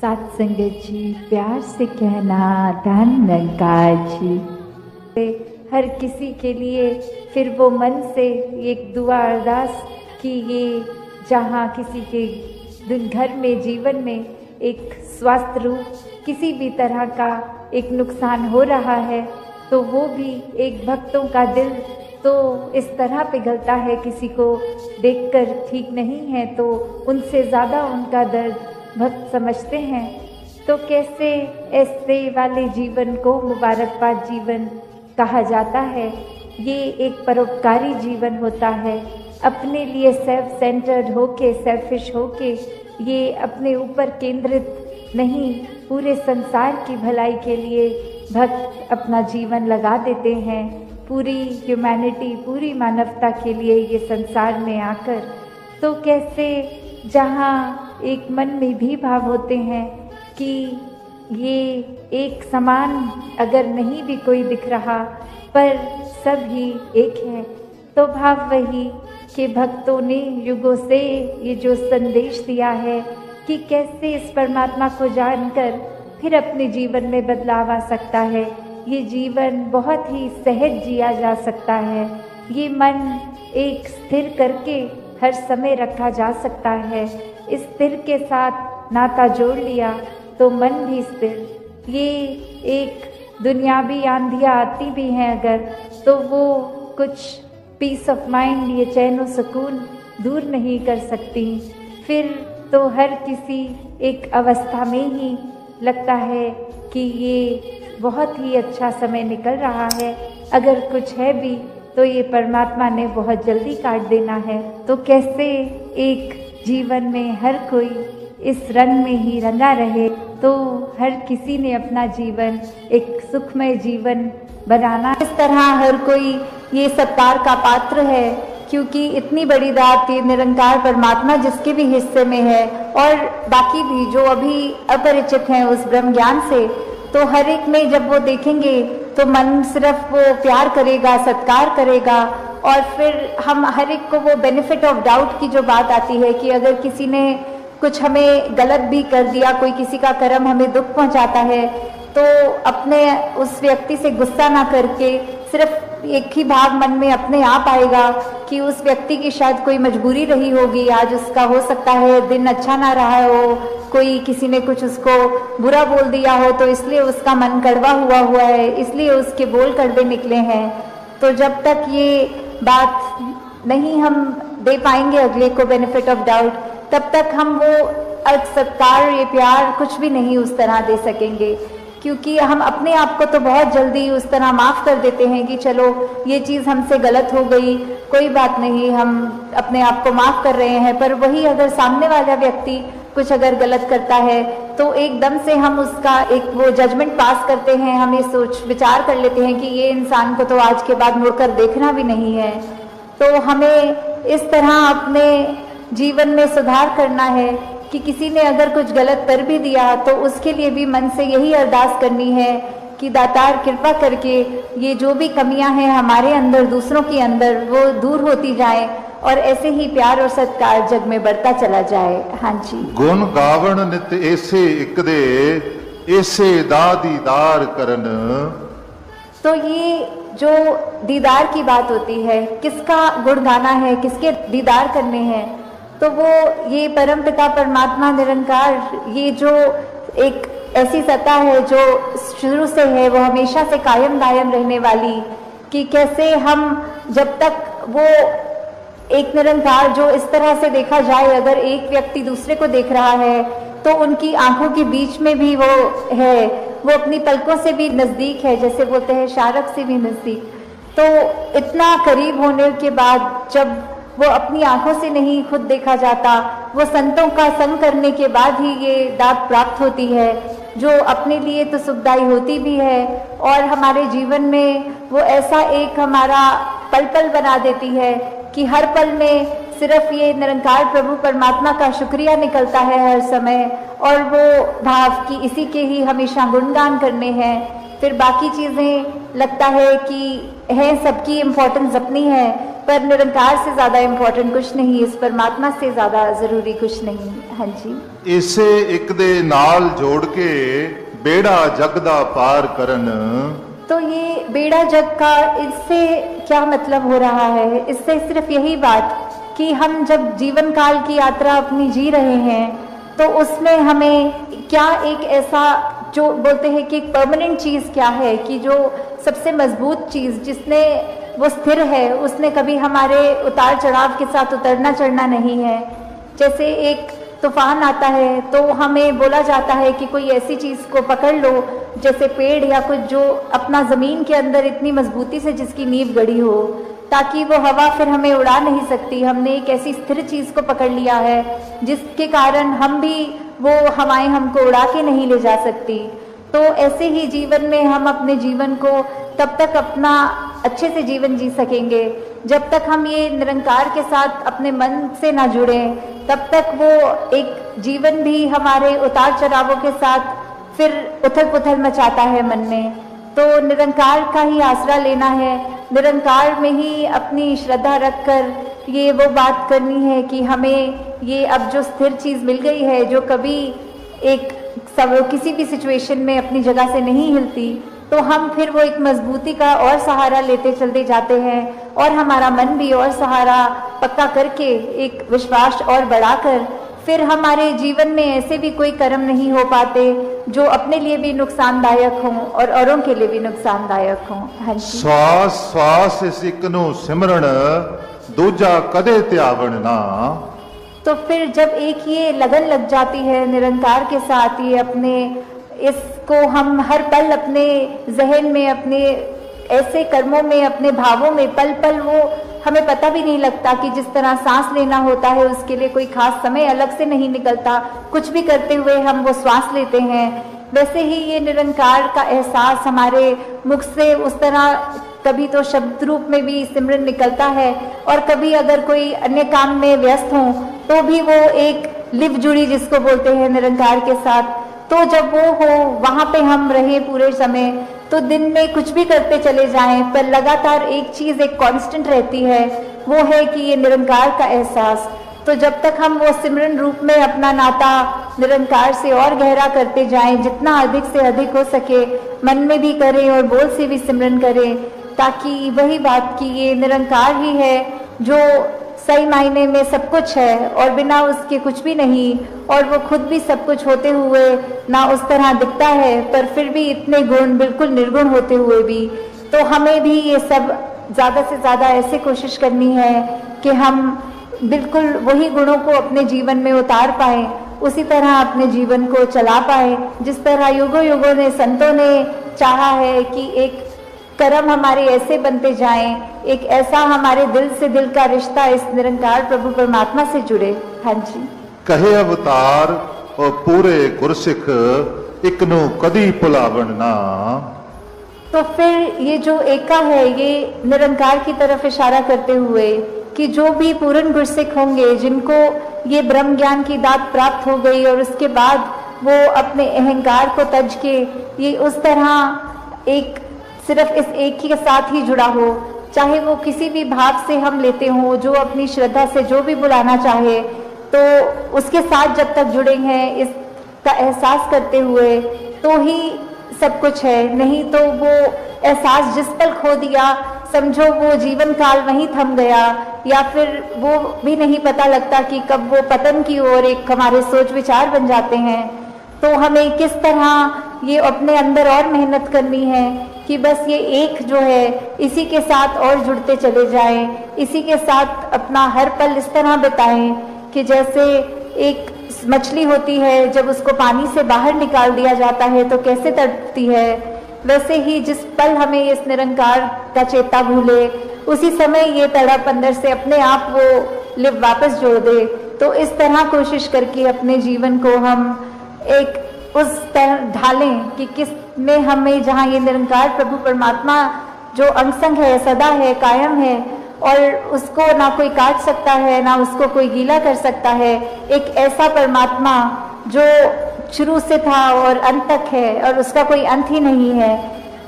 साथ संगत जी, प्यार से कहना धन निरंकार जी। हर किसी के लिए फिर वो मन से एक दुआ अरदास कि ये जहाँ किसी के दिन घर में जीवन में एक स्वास्थ्य रूप किसी भी तरह का एक नुकसान हो रहा है, तो वो भी एक भक्तों का दिल तो इस तरह पिघलता है, किसी को देखकर ठीक नहीं है तो उनसे ज़्यादा उनका दर्द भक्त समझते हैं। तो कैसे ऐसे वाले जीवन को मुबारकबाद जीवन कहा जाता है। ये एक परोपकारी जीवन होता है। अपने लिए सेल्फ सेंटर्ड होके, सेल्फिश होके, ये अपने ऊपर केंद्रित नहीं, पूरे संसार की भलाई के लिए भक्त अपना जीवन लगा देते हैं। पूरी ह्यूमैनिटी, पूरी मानवता के लिए ये संसार में आकर, तो कैसे जहाँ एक मन में भी भाव होते हैं कि ये एक समान अगर नहीं भी कोई दिख रहा पर सब ही एक है, तो भाव वही कि भक्तों ने युगों से ये जो संदेश दिया है कि कैसे इस परमात्मा को जानकर फिर अपने जीवन में बदलाव आ सकता है। ये जीवन बहुत ही सहज जिया जा सकता है। ये मन एक स्थिर करके हर समय रखा जा सकता है। इस स्थिर के साथ नाता जोड़ लिया तो मन भी स्थिर। ये एक दुनियावी आंधियाँ आती भी हैं अगर, तो वो कुछ पीस ऑफ माइंड, ये चैन और सुकून दूर नहीं कर सकती। फिर तो हर किसी एक अवस्था में ही लगता है कि ये बहुत ही अच्छा समय निकल रहा है। अगर कुछ है भी तो ये परमात्मा ने बहुत जल्दी काट देना है। तो कैसे एक जीवन में हर कोई इस रंग में ही रंगा रहे, तो हर किसी ने अपना जीवन एक सुखमय जीवन बनाना। इस तरह हर कोई ये सत्कार का पात्र है, क्योंकि इतनी बड़ी दात ये निरंकार परमात्मा जिसके भी हिस्से में है, और बाकी भी जो अभी अपरिचित हैं उस ब्रह्म ज्ञान से, तो हर एक में जब वो देखेंगे तो मन सिर्फ वो प्यार करेगा, सत्कार करेगा। और फिर हम हर एक को वो बेनिफिट ऑफ डाउट की जो बात आती है कि अगर किसी ने कुछ हमें गलत भी कर दिया, कोई किसी का कर्म हमें दुख पहुंचाता है, तो अपने उस व्यक्ति से गुस्सा ना करके सिर्फ एक ही भाव मन में अपने आप आएगा कि उस व्यक्ति की शायद कोई मजबूरी रही होगी, आज उसका हो सकता है दिन अच्छा ना रहा हो, कोई किसी ने कुछ उसको बुरा बोल दिया हो, तो इसलिए उसका मन कड़वा हुआ है, इसलिए उसके बोल कड़वे निकले हैं। तो जब तक ये बात नहीं हम दे पाएंगे अगले को बेनिफिट ऑफ डाउट, तब तक हम वो सत्कार, ये प्यार कुछ भी नहीं उस तरह दे सकेंगे। क्योंकि हम अपने आप को तो बहुत जल्दी उस तरह माफ़ कर देते हैं कि चलो ये चीज़ हमसे गलत हो गई, कोई बात नहीं, हम अपने आप को माफ़ कर रहे हैं। पर वही अगर सामने वाला व्यक्ति कुछ अगर गलत करता है तो एकदम से हम उसका एक वो जजमेंट पास करते हैं, हम ये सोच विचार कर लेते हैं कि ये इंसान को तो आज के बाद मुड़कर देखना भी नहीं है। तो हमें इस तरह अपने जीवन में सुधार करना है कि किसी ने अगर कुछ गलत कर भी दिया तो उसके लिए भी मन से यही अरदास करनी है कि दातार कृपा करके ये जो भी कमियां हैं हमारे अंदर, दूसरों के अंदर, वो दूर होती जाए और ऐसे ही प्यार और सत्कार जग में बढ़ता चला जाए। हाँ जी। गुण गावण नित ऐसे एक दे ऐसे दा दीदार करन। तो ये जो दीदार की बात होती है, किसका गुण गाना है, किसके दीदार करने हैं, तो वो ये परमपिता परमात्मा निरंकार, ये जो एक ऐसी सत्ता है जो शुरू से है, वो हमेशा से कायम दायम रहने वाली, कि कैसे हम जब तक वो एक निरंकार जो इस तरह से देखा जाए, अगर एक व्यक्ति दूसरे को देख रहा है तो उनकी आंखों के बीच में भी वो है, वो अपनी पलकों से भी नज़दीक है, जैसे बोलते हैं शारक से भी नज़दीक। तो इतना करीब होने के बाद जब वो अपनी आंखों से नहीं खुद देखा जाता, वो संतों का संग करने के बाद ही ये दात प्राप्त होती है, जो अपने लिए तो सुखदायी होती भी है और हमारे जीवन में वो ऐसा एक हमारा पल पल बना देती है कि हर पल में सिर्फ ये निरंकार प्रभु परमात्मा का शुक्रिया निकलता है हर समय, और वो भाव कि इसी के ही हमेशा गुणगान करने हैं। फिर बाकी चीज़ें लगता है कि है, सबकी इम्पोर्टेंस अपनी है, पर निरंकार से ज़्यादा इम्पोर्टेंट कुछ नहीं, इस परमात्मा से ज़्यादा ज़रूरी कुछ नहीं। हाँ जी। इसे एक दे नाल जोड़ के बेड़ा जग दा पार करन। तो ये बेड़ा जग का, इससे क्या मतलब हो रहा है? इससे सिर्फ यही बात कि हम जब जीवन काल की यात्रा अपनी जी रहे हैं तो उसमें हमें क्या एक ऐसा, जो बोलते हैं कि एक परमानेंट चीज़ क्या है, कि जो सबसे मजबूत चीज़ जिसने वो स्थिर है, उसने कभी हमारे उतार चढ़ाव के साथ उतरना चढ़ना नहीं है। जैसे एक तूफान आता है तो हमें बोला जाता है कि कोई ऐसी चीज़ को पकड़ लो, जैसे पेड़ या कुछ जो अपना ज़मीन के अंदर इतनी मजबूती से जिसकी नींव गड़ी हो, ताकि वो हवा फिर हमें उड़ा नहीं सकती। हमने एक ऐसी स्थिर चीज़ को पकड़ लिया है जिसके कारण हम भी, वो हवाएं हमको उड़ा के नहीं ले जा सकती। तो ऐसे ही जीवन में हम अपने जीवन को तब तक अपना अच्छे से जीवन जी सकेंगे जब तक हम ये निरंकार के साथ अपने मन से ना जुड़े, तब तक वो एक जीवन भी हमारे उतार चढ़ावों के साथ फिर उथल पुथल मचाता है मन में। तो निरंकार का ही आसरा लेना है, निरंकार में ही अपनी श्रद्धा रखकर ये वो बात करनी है कि हमें ये अब जो स्थिर चीज़ मिल गई है, जो कभी एक सब किसी भी सिचुएशन में अपनी जगह से नहीं हिलती, तो हम फिर वो एक मजबूती का और सहारा लेते चलते जाते हैं और हमारा मन भी और सहारा पक्का करके एक विश्वास और बढ़ाकर फिर हमारे जीवन में ऐसे भी कोई कर्म नहीं हो पाते जो अपने लिए भी नुकसानदायक हों और औरों के लिए भी नुकसानदायक हों। हाँ जी। श्वास श्वास इस एक नू सिमरन दूजा कदे त्यावण ना। तो फिर जब एक ये लगन लग जाती है निरंकार के साथ, ये अपने इसको हम हर पल अपने जहन में, अपने ऐसे कर्मों में, अपने भावों में पल पल, वो हमें पता भी नहीं लगता कि जिस तरह सांस लेना होता है उसके लिए कोई खास समय अलग से नहीं निकलता, कुछ भी करते हुए हम वो श्वास लेते हैं, वैसे ही ये निरंकार का एहसास हमारे मुख से उस तरह कभी तो शब्द रूप में भी सिमरन निकलता है और कभी अगर कोई अन्य काम में व्यस्त हो तो भी वो एक लिव जुड़ी जिसको बोलते हैं निरंकार के साथ। तो जब वो हो वहाँ पे हम रहे पूरे समय, तो दिन में कुछ भी करते चले जाएं पर लगातार एक चीज़ एक कांस्टेंट रहती है, वो है कि ये निरंकार का एहसास। तो जब तक हम वो सिमरन रूप में अपना नाता निरंकार से और गहरा करते जाएं, जितना अधिक से अधिक हो सके मन में भी करें और बोल से भी सिमरन करें, ताकि वही बात कि ये निरंकार ही है जो सही मायने में सब कुछ है और बिना उसके कुछ भी नहीं, और वो खुद भी सब कुछ होते हुए ना उस तरह दिखता है पर फिर भी इतने गुण बिल्कुल निर्गुण होते हुए भी। तो हमें भी ये सब ज़्यादा से ज़्यादा ऐसे कोशिश करनी है कि हम बिल्कुल वही गुणों को अपने जीवन में उतार पाएं, उसी तरह अपने जीवन को चला पाएं जिस तरह युगों युगों ने संतों ने चाहा है कि एक कर्म हमारे ऐसे बनते जाएं, एक ऐसा हमारे दिल से दिल का रिश्ता इस निरंकार प्रभु परमात्मा से जुड़े। हाँ जी। कहे अवतार और पूरे गुरसिख इकनू कदी पुलावन ना। तो फिर ये जो एका है ये निरंकार की तरफ इशारा करते हुए कि जो भी पूर्ण गुरसिख होंगे जिनको ये ब्रह्म ज्ञान की दात प्राप्त हो गई और उसके बाद वो अपने अहंकार को तज के ये उस तरह एक सिर्फ इस एक ही के साथ ही जुड़ा हो, चाहे वो किसी भी भाव से हम लेते हों, जो अपनी श्रद्धा से जो भी बुलाना चाहे, तो उसके साथ जब तक जुड़े हैं इसका एहसास करते हुए तो ही सब कुछ है। नहीं तो वो एहसास जिस पल खो दिया समझो वो जीवन काल वहीं थम गया, या फिर वो भी नहीं पता लगता कि कब वो पतन की ओर एक हमारे सोच विचार बन जाते हैं। तो हमें किस तरह ये अपने अंदर और मेहनत करनी है कि बस ये एक जो है इसी के साथ और जुड़ते चले जाएं, इसी के साथ अपना हर पल इस तरह बिताएं कि जैसे एक मछली होती है जब उसको पानी से बाहर निकाल दिया जाता है तो कैसे तड़पती है, वैसे ही जिस पल हमें इस निरंकार का चेता भूले उसी समय ये तड़प अंदर से अपने आप वो लिव वापस जोड़ दे। तो इस तरह कोशिश करके अपने जीवन को हम एक उस तरह ढालें कि किस में हमें, जहाँ ये निरंकार प्रभु परमात्मा जो अंगसंग है, सदा है, कायम है और उसको ना कोई काट सकता है ना उसको कोई गीला कर सकता है, एक ऐसा परमात्मा जो शुरू से था और अंत तक है और उसका कोई अंत ही नहीं है,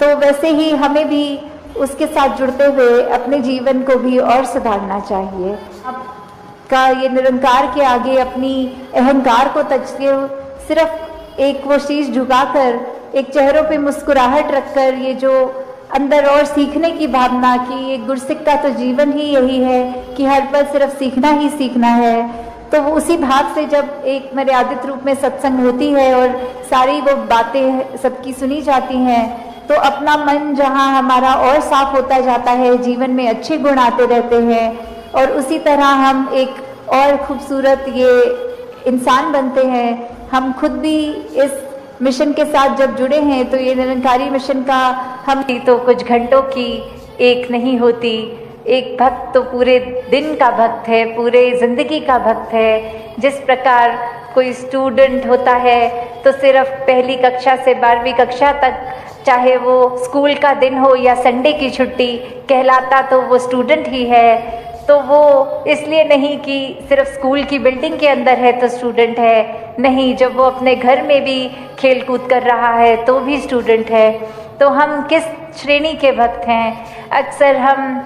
तो वैसे ही हमें भी उसके साथ जुड़ते हुए अपने जीवन को भी और सुधारना चाहिए। आपका ये निरंकार के आगे अपनी अहंकार को तजते सिर्फ एक वो शीश झुकाकर, एक चेहरों पे मुस्कुराहट रखकर, ये जो अंदर और सीखने की भावना की एक गुरसिक का तो जीवन ही यही है कि हर पल सिर्फ सीखना ही सीखना है, तो वो उसी भाव से जब एक मर्यादित रूप में सत्संग होती है और सारी वो बातें सबकी सुनी जाती हैं, तो अपना मन जहाँ हमारा और साफ होता जाता है, जीवन में अच्छे गुण आते रहते हैं और उसी तरह हम एक और खूबसूरत ये इंसान बनते हैं। हम खुद भी इस मिशन के साथ जब जुड़े हैं तो ये निरंकारी मिशन का हम तो कुछ घंटों की एक नहीं होती, एक भक्त तो पूरे दिन का भक्त है, पूरे जिंदगी का भक्त है। जिस प्रकार कोई स्टूडेंट होता है तो सिर्फ पहली कक्षा से 12वीं कक्षा तक, चाहे वो स्कूल का दिन हो या संडे की छुट्टी, कहलाता तो वो स्टूडेंट ही है। तो वो इसलिए नहीं कि सिर्फ स्कूल की बिल्डिंग के अंदर है तो स्टूडेंट है, नहीं, जब वो अपने घर में भी खेल कूद कर रहा है तो भी स्टूडेंट है। तो हम किस श्रेणी के भक्त हैं? अक्सर हम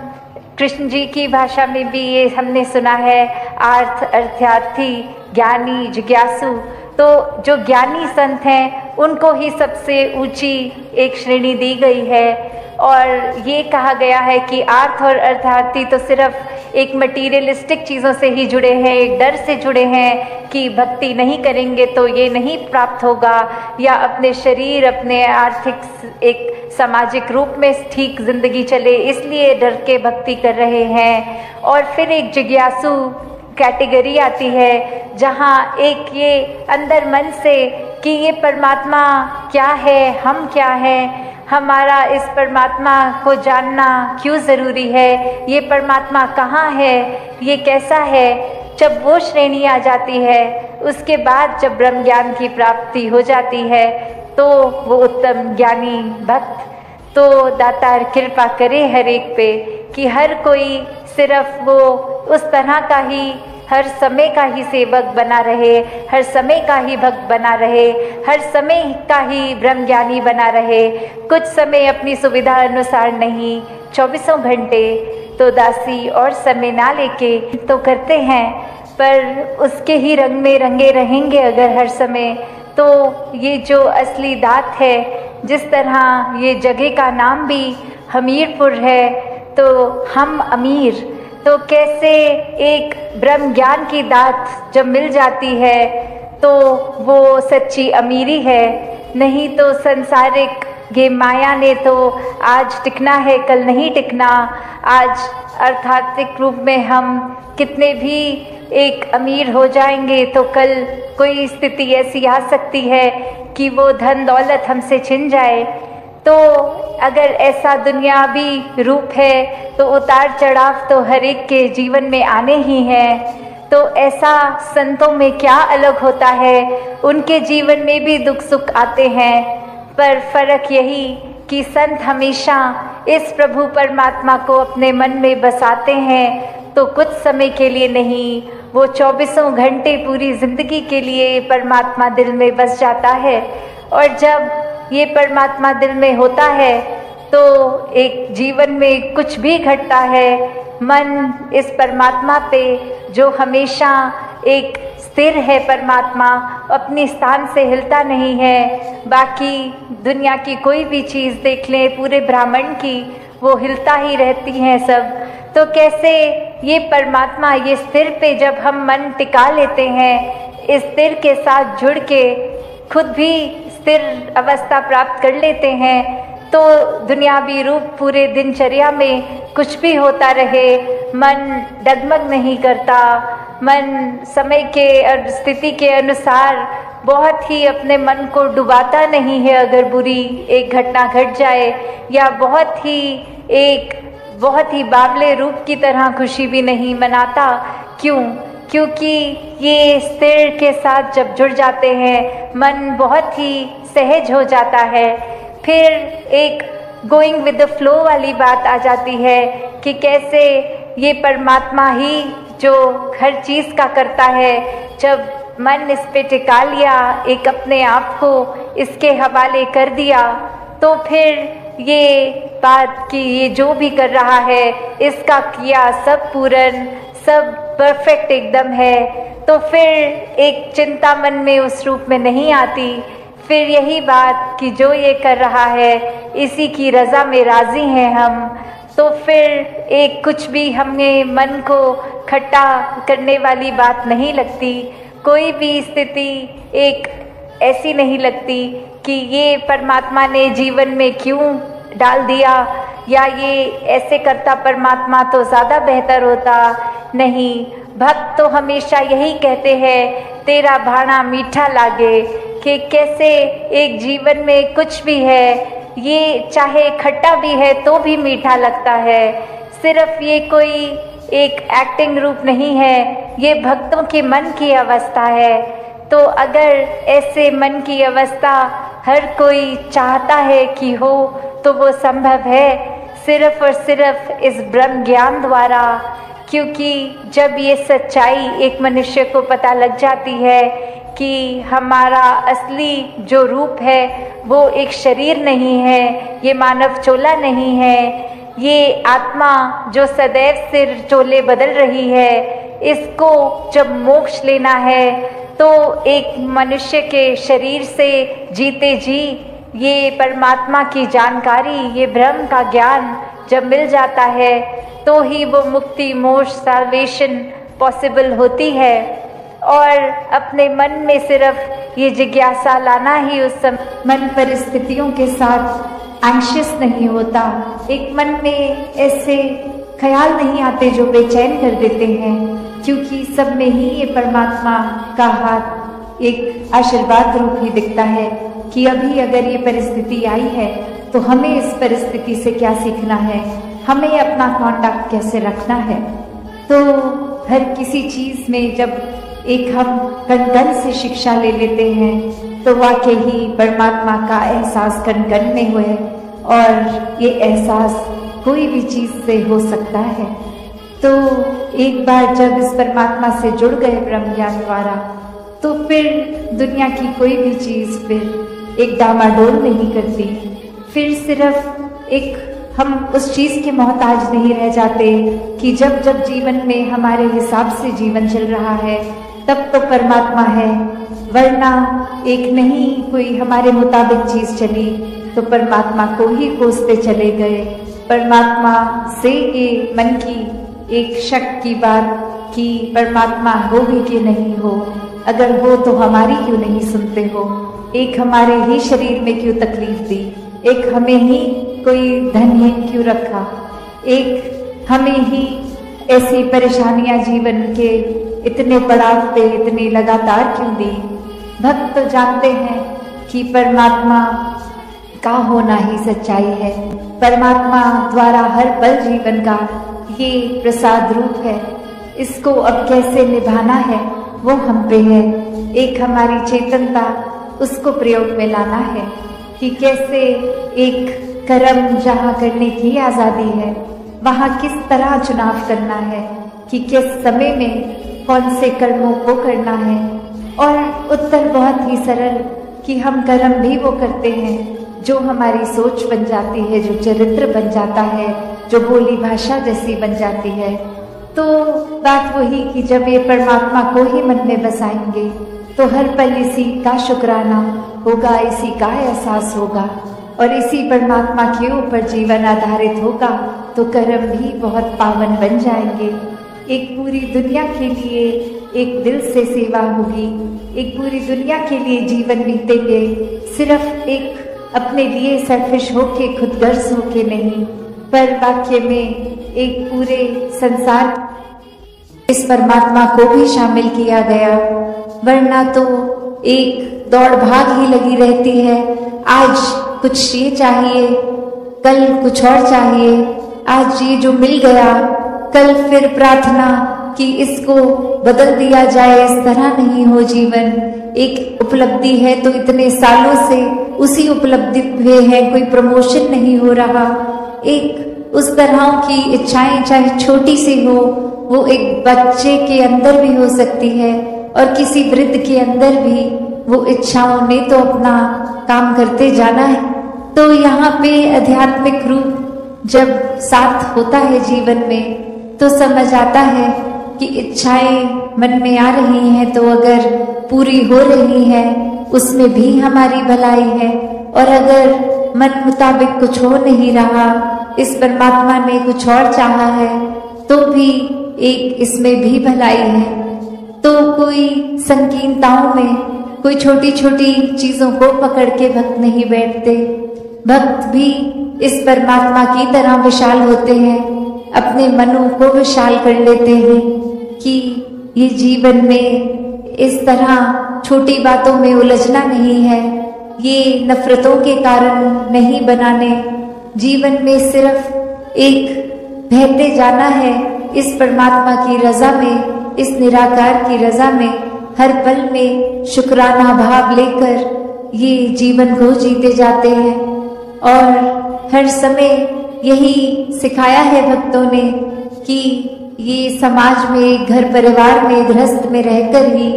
कृष्ण जी की भाषा में भी ये हमने सुना है, अर्थार्थी, ज्ञानी, जिज्ञासु। तो जो ज्ञानी संत हैं उनको ही सबसे ऊंची एक श्रेणी दी गई है और ये कहा गया है कि अर्थ और अर्थार्थी तो सिर्फ एक मटीरियलिस्टिक चीज़ों से ही जुड़े हैं, एक डर से जुड़े हैं कि भक्ति नहीं करेंगे तो ये नहीं प्राप्त होगा, या अपने शरीर, अपने आर्थिक एक सामाजिक रूप में ठीक जिंदगी चले इसलिए डर के भक्ति कर रहे हैं। और फिर एक जिज्ञासु कैटेगरी आती है जहाँ एक ये अंदर मन से कि ये परमात्मा क्या है, हम क्या हैं, हमारा इस परमात्मा को जानना क्यों ज़रूरी है, ये परमात्मा कहाँ है, ये कैसा है। जब वो श्रेणी आ जाती है, उसके बाद जब ब्रह्म ज्ञान की प्राप्ति हो जाती है तो वो उत्तम ज्ञानी भक्त, तो दातार कृपा करे हर एक पे कि हर कोई सिर्फ वो उस तरह का ही हर समय का ही सेवक बना रहे, हर समय का ही भक्त बना रहे, हर समय का ही ब्रह्म ज्ञानी बना रहे। कुछ समय अपनी सुविधा अनुसार नहीं, 24 घंटे तो दासी और समय ना लेके तो करते हैं, पर उसके ही रंग में रंगे रहेंगे अगर हर समय, तो ये जो असली दात है, जिस तरह ये जगह का नाम भी हमीरपुर है, तो हम अमीर, तो कैसे एक ब्रह्म ज्ञान की दात जब मिल जाती है तो वो सच्ची अमीरी है। नहीं तो संसारिक ये माया ने तो आज टिकना है, कल नहीं टिकना। आज अर्थात्मिक रूप में हम कितने भी एक अमीर हो जाएंगे तो कल कोई स्थिति ऐसी आ सकती है कि वो धन दौलत हमसे छिन जाए। तो अगर ऐसा दुनियावी रूप है तो उतार चढ़ाव तो हर एक के जीवन में आने ही हैं। तो ऐसा संतों में क्या अलग होता है, उनके जीवन में भी दुख सुख आते हैं, पर फर्क यही कि संत हमेशा इस प्रभु परमात्मा को अपने मन में बसाते हैं, तो कुछ समय के लिए नहीं, वो 24 घंटे पूरी जिंदगी के लिए परमात्मा दिल में बस जाता है। और जब ये परमात्मा दिल में होता है तो एक जीवन में कुछ भी घटता है, मन इस परमात्मा पे जो हमेशा एक स्थिर है, परमात्मा अपने स्थान से हिलता नहीं है। बाकी दुनिया की कोई भी चीज़ देख लें, पूरे ब्रह्मांड की, वो हिलता ही रहती हैं सब। तो कैसे ये परमात्मा, ये स्थिर पे जब हम मन टिका लेते हैं, इस स्थिर के साथ जुड़ के खुद भी स्थिर अवस्था प्राप्त कर लेते हैं, तो दुनियावी रूप पूरे दिनचर्या में कुछ भी होता रहे, मन डगमग नहीं करता, मन समय के और स्थिति के अनुसार बहुत ही अपने मन को डुबाता नहीं है। अगर बुरी एक घटना घट जाए या बहुत ही बावले रूप की तरह खुशी भी नहीं मनाता। क्यों? क्योंकि ये स्थिर के साथ जब जुड़ जाते हैं, मन बहुत ही सहज हो जाता है। फिर एक गोइंग विद द फ्लो वाली बात आ जाती है कि कैसे ये परमात्मा ही जो हर चीज़ का करता है, जब मन इस पे टिका लिया, एक अपने आप को इसके हवाले कर दिया, तो फिर ये बात कि ये जो भी कर रहा है इसका किया सब पूर्ण, सब परफेक्ट एकदम है, तो फिर एक चिंता मन में उस रूप में नहीं आती। फिर यही बात कि जो ये कर रहा है इसी की रज़ा में राज़ी हैं हम, तो फिर एक कुछ भी हमें मन को खट्टा करने वाली बात नहीं लगती। कोई भी स्थिति एक ऐसी नहीं लगती कि ये परमात्मा ने जीवन में क्यों डाल दिया, या ये ऐसे करता परमात्मा तो ज़्यादा बेहतर होता। नहीं, भक्त तो हमेशा यही कहते हैं तेरा भाना मीठा लागे, कि कैसे एक जीवन में कुछ भी है ये चाहे खट्टा भी है तो भी मीठा लगता है। सिर्फ ये कोई एक एक्टिंग रूप नहीं है, ये भक्तों के मन की अवस्था है। तो अगर ऐसे मन की अवस्था हर कोई चाहता है कि हो तो वो संभव है सिर्फ और सिर्फ इस ब्रह्म ज्ञान द्वारा। क्योंकि जब ये सच्चाई एक मनुष्य को पता लग जाती है कि हमारा असली जो रूप है वो एक शरीर नहीं है, ये मानव चोला नहीं है, ये आत्मा जो सदैव सिर चोले बदल रही है, इसको जब मोक्ष लेना है तो एक मनुष्य के शरीर से जीते जी ये परमात्मा की जानकारी, ये ब्रह्म का ज्ञान जब मिल जाता है तो ही वो मुक्ति, मोक्ष, साल्वेशन पॉसिबल होती है। और अपने मन में सिर्फ ये जिज्ञासा लाना ही उस समय मन परिस्थितियों के साथ एंशियस नहीं होता। एक मन में ऐसे ख्याल नहीं आते जो बेचैन कर देते हैं, क्योंकि सब में ही ये परमात्मा का हाथ एक आशीर्वाद रूप ही दिखता है कि अभी अगर ये परिस्थिति आई है तो हमें इस परिस्थिति से क्या सीखना है, हमें अपना कॉन्डक्ट कैसे रखना है। तो हर किसी चीज में जब एक हम कण कण से शिक्षा ले लेते हैं तो वाकई ही परमात्मा का एहसास कण कण में हुए, और ये एहसास कोई भी चीज से हो सकता है। तो एक बार जब इस परमात्मा से जुड़ गए ब्रह्म ज्ञान द्वारा, तो फिर दुनिया की कोई भी चीज फिर एक डामाडोल नहीं करती। फिर सिर्फ एक हम उस चीज के मोहताज नहीं रह जाते कि जब जब जीवन में हमारे हिसाब से जीवन चल रहा है तब तो परमात्मा है, वरना एक नहीं कोई हमारे मुताबिक चीज चली तो परमात्मा को ही कोसते चले गए। परमात्मा से ये मन की एक शक की बात कि परमात्मा हो भी कि नहीं हो, अगर हो तो हमारी क्यों नहीं सुनते हो, एक हमारे ही शरीर में क्यों तकलीफ दी, एक हमें ही कोई धनहीन क्यों रखा, एक हमें ही ऐसी परेशानियां जीवन के इतने पड़ाव पे इतनी लगातार क्यों दी। भक्त तो जानते हैं कि परमात्मा का होना ही सच्चाई है, परमात्मा द्वारा हर पल जीवन का ये प्रसाद रूप है। इसको अब कैसे निभाना है वो हम पे है, एक हमारी चेतनता उसको प्रयोग में लाना है कि कैसे एक कर्म जहाँ करने की आज़ादी है वहाँ किस तरह चुनाव करना है, कि किस समय में कौन से कर्मों को करना है। और उत्तर बहुत ही सरल कि हम कर्म भी वो करते हैं जो हमारी सोच बन जाती है, जो चरित्र बन जाता है, जो बोली भाषा जैसी बन जाती है। तो बात वही कि जब ये परमात्मा को ही मन में बसाएंगे तो हर पल इसी का शुक्राना होगा, इसी का एहसास होगा और इसी परमात्मा के ऊपर जीवन आधारित होगा, तो कर्म भी बहुत पावन बन जाएंगे। एक पूरी दुनिया के लिए एक दिल से सेवा होगी, एक पूरी दुनिया के लिए जीवन बीतेंगे, सिर्फ एक अपने लिए सेल्फिश होके खुदगर्ज होके नहीं, पर वाक्य में एक पूरे संसार इस परमात्मा को भी शामिल किया गया। वरना तो एक दौड़ भाग ही लगी रहती है, आज कुछ ये चाहिए, कल कुछ और चाहिए, आज ये जो मिल गया कल फिर प्रार्थना कि इसको बदल दिया जाए। इस तरह नहीं हो जीवन। एक उपलब्धि है तो इतने सालों से उसी उपलब्धि में है, कोई प्रमोशन नहीं हो रहा। एक उस तरह की इच्छाएं चाहे छोटी सी हो, वो एक बच्चे के अंदर भी हो सकती है और किसी वृद्ध के अंदर भी। वो इच्छाओं ने तो अपना काम करते जाना है, तो यहाँ पे आध्यात्मिक रूप जब साथ होता है जीवन में तो समझ आता है कि इच्छाएं मन में आ रही हैं तो अगर पूरी हो रही है उसमें भी हमारी भलाई है, और अगर मन मुताबिक कुछ हो नहीं रहा, इस परमात्मा ने कुछ और चाहा है तो भी एक इसमें भी भलाई है। तो कोई संकीर्णताओं में, कोई छोटी छोटी चीजों को पकड़ के भक्त नहीं बैठते। भक्त भी इस परमात्मा की तरह विशाल होते हैं, अपने मनों को विशाल कर लेते हैं कि ये जीवन में इस तरह छोटी बातों में उलझना नहीं है, ये नफरतों के कारण नहीं बनाने, जीवन में सिर्फ एक बहते जाना है इस परमात्मा की रजा में, इस निराकार की रजा में, हर पल में शुक्राना भाव लेकर ये जीवन को जीते जाते हैं। और हर समय यही सिखाया है भक्तों ने कि ये समाज में, घर परिवार में, गृहस्थ में रहकर ही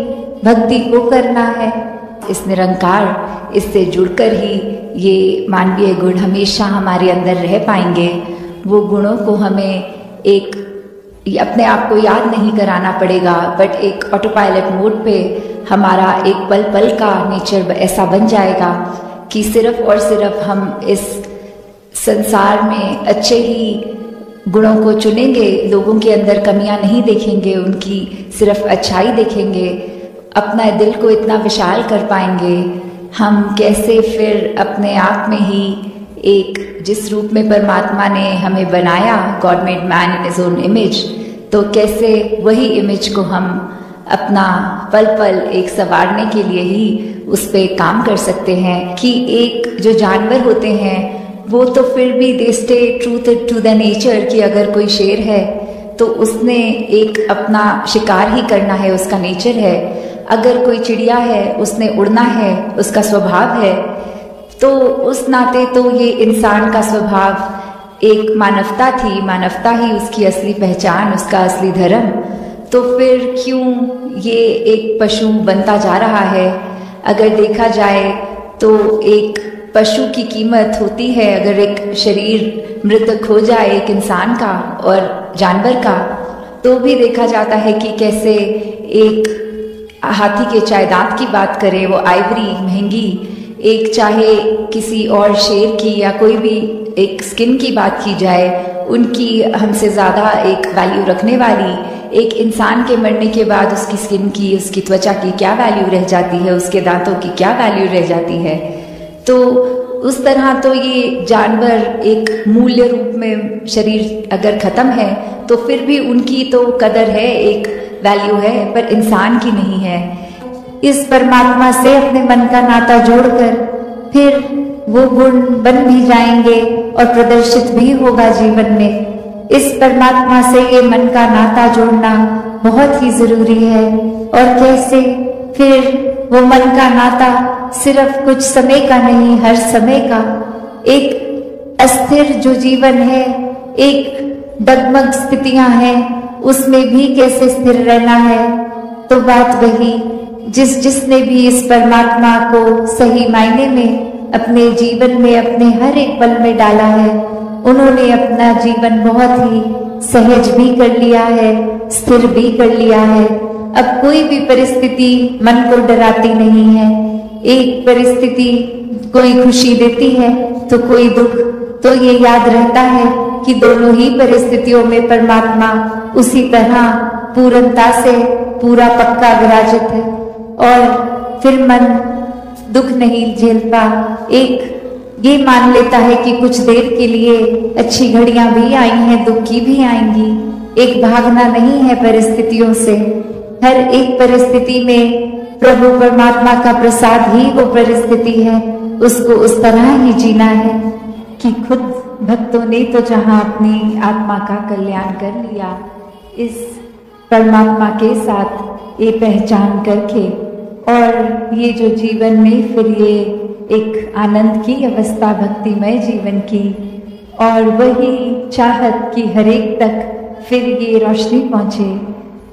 भक्ति को करना है। इस निरंकार, इससे जुड़कर ही ये मानवीय गुण हमेशा हमारे अंदर रह पाएंगे। वो गुणों को हमें एक अपने आप को याद नहीं कराना पड़ेगा, बट एक ऑटो पायलट मोड पे हमारा एक पल पल का नेचर ऐसा बन जाएगा कि सिर्फ और सिर्फ हम इस संसार में अच्छे ही गुणों को चुनेंगे, लोगों के अंदर कमियां नहीं देखेंगे, उनकी सिर्फ अच्छाई देखेंगे, अपना दिल को इतना विशाल कर पाएंगे। हम कैसे फिर अपने आप में ही एक, जिस रूप में परमात्मा ने हमें बनाया, God made man in his own image, तो कैसे वही इमेज को हम अपना पल पल एक संवारने के लिए ही उस पे काम कर सकते हैं। कि एक जो जानवर होते हैं वो तो फिर भी they stay truth to the nature, कि अगर कोई शेर है तो उसने एक अपना शिकार ही करना है, उसका नेचर है। अगर कोई चिड़िया है उसने उड़ना है, उसका स्वभाव है। तो उस नाते तो ये इंसान का स्वभाव एक मानवता थी, मानवता ही उसकी असली पहचान, उसका असली धर्म। तो फिर क्यों ये एक पशु बनता जा रहा है? अगर देखा जाए तो एक पशु की कीमत होती है, अगर एक शरीर मृतक हो जाए एक इंसान का और जानवर का, तो भी देखा जाता है कि कैसे एक हाथी के चाहे दांत की बात करें, वो आइवरी महंगी, एक चाहे किसी और शेर की या कोई भी एक स्किन की बात की जाए, उनकी हमसे ज़्यादा एक वैल्यू रखने वाली, एक इंसान के मरने के बाद उसकी स्किन की, उसकी त्वचा की क्या वैल्यू रह जाती है, उसके दांतों की क्या वैल्यू रह जाती है। तो उस तरह तो ये जानवर एक मूल्य रूप में शरीर अगर खत्म है तो फिर भी उनकी तो कदर है, एक वैल्यू है, पर इंसान की नहीं है। इस परमात्मा से अपने मन का नाता जोड़कर फिर वो गुण बन भी जाएंगे और प्रदर्शित भी होगा जीवन में। इस परमात्मा से ये मन का नाता जोड़ना बहुत ही जरूरी है। और कैसे फिर वो मन का नाता सिर्फ कुछ समय का नहीं, हर समय का, एक अस्थिर जो जीवन है, एक डगमग स्थितियां हैं, उसमें भी कैसे स्थिर रहना है। तो बात वही, जिसने भी इस परमात्मा को सही मायने में अपने जीवन में, अपने हर एक पल में डाला है, उन्होंने अपना जीवन बहुत ही सहज भी कर लिया है, स्थिर भी कर लिया है। अब कोई भी परिस्थिति मन को डराती नहीं है। एक परिस्थिति कोई खुशी देती है तो कोई दुख, तो ये याद रहता है कि दोनों ही परिस्थितियों में परमात्मा उसी तरह पूर्णता से पूरा पक्का विराजित है। और फिर मन दुख नहीं झेलता, एक ये मान लेता है कि कुछ देर के लिए अच्छी घड़ियां भी आई हैं, दुख की भी आएंगी। एक भागना नहीं है परिस्थितियों से, हर एक परिस्थिति में प्रभु परमात्मा का प्रसाद ही वो परिस्थिति है, उसको उस तरह ही जीना है कि खुद भक्तों ने तो जहाँ अपनी आत्मा का कल्याण कर लिया, इस परमात्मा के साथ ये पहचान करके, और ये जो जीवन में फिर ये एक आनंद की अवस्था, भक्तिमय जीवन की, और वही चाहत कि हर एक तक फिर ये रोशनी पहुंचे।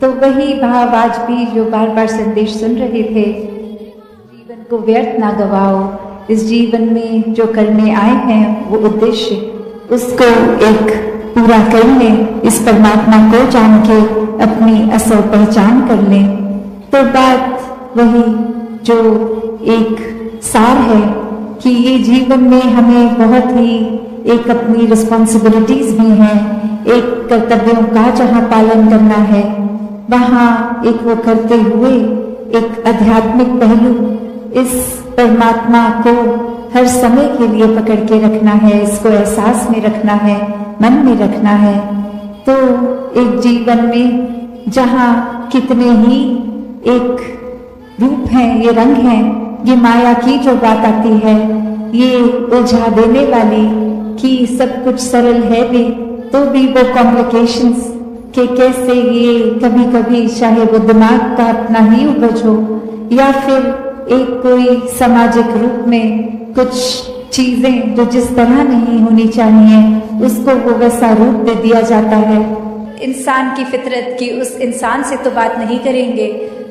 तो वही भाव आज भी जो बार बार संदेश सुन रहे थे, जीवन को व्यर्थ ना गवाओ, इस जीवन में जो करने आए हैं वो उद्देश्य, उसको एक पूरा कर लें, इस परमात्मा को जान के अपनी असल पहचान कर लें, तो बात वही जो एक सार है कि ये जीवन में हमें बहुत ही एक अपनी रिस्पॉन्सिबिलिटीज भी हैं, एक कर्तव्यों का जहाँ पालन करना है वहाँ एक वो करते हुए एक आध्यात्मिक पहलू, इस परमात्मा को हर समय के लिए पकड़ के रखना है, इसको एहसास में रखना है, मन में रखना है। तो एक जीवन में जहाँ कितने ही एक रूप हैं, ये रंग हैं, ये माया की जो बात आती है, ये उलझा देने वाली कि सब कुछ सरल है भी तो भी वो कॉम्प्लिकेशंस के कैसे ये कभी कभी चाहे वो दिमाग का अपना ही उपज हो या फिर एक कोई सामाजिक रूप में कुछ चीजें जो जिस तरह नहीं होनी चाहिए उसको वो वैसा रूप दे दिया जाता है। इंसान की फितरत की उस इंसान से तो बात नहीं करेंगे,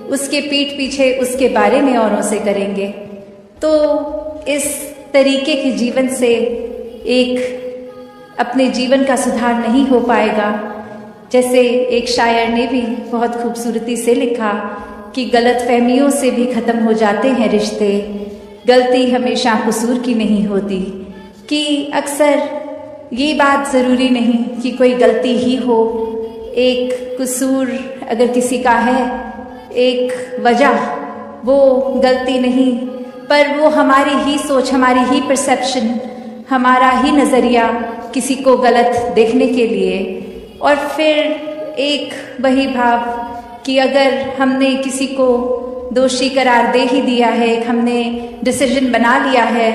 उसके पीठ पीछे उसके बारे में औरों से करेंगे। तो इस तरीके के जीवन से एक अपने जीवन का सुधार नहीं हो पाएगा। जैसे एक शायर ने भी बहुत खूबसूरती से लिखा कि गलत फहमियों से भी खत्म हो जाते हैं रिश्ते, गलती हमेशा कसूर की नहीं होती। कि अक्सर ये बात ज़रूरी नहीं कि कोई गलती ही हो, एक कसूर अगर किसी का है, एक वजह, वो गलती नहीं, पर वो हमारी ही सोच, हमारी ही परसेप्शन, हमारा ही नज़रिया किसी को गलत देखने के लिए। और फिर एक वही भाव कि अगर हमने किसी को दोषी करार दे ही दिया है, हमने डिसीजन बना लिया है,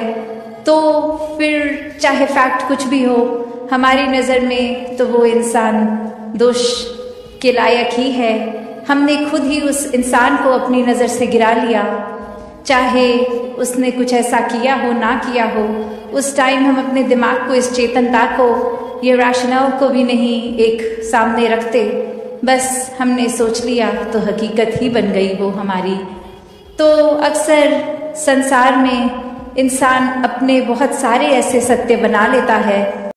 तो फिर चाहे फैक्ट कुछ भी हो हमारी नज़र में तो वो इंसान दोष के लायक ही है। हमने खुद ही उस इंसान को अपनी नज़र से गिरा लिया, चाहे उसने कुछ ऐसा किया हो ना किया हो। उस टाइम हम अपने दिमाग को, इस चेतनता को, ये रैशनल को भी नहीं एक सामने रखते, बस हमने सोच लिया तो हकीकत ही बन गई वो हमारी। तो अक्सर संसार में इंसान अपने बहुत सारे ऐसे सत्य बना लेता है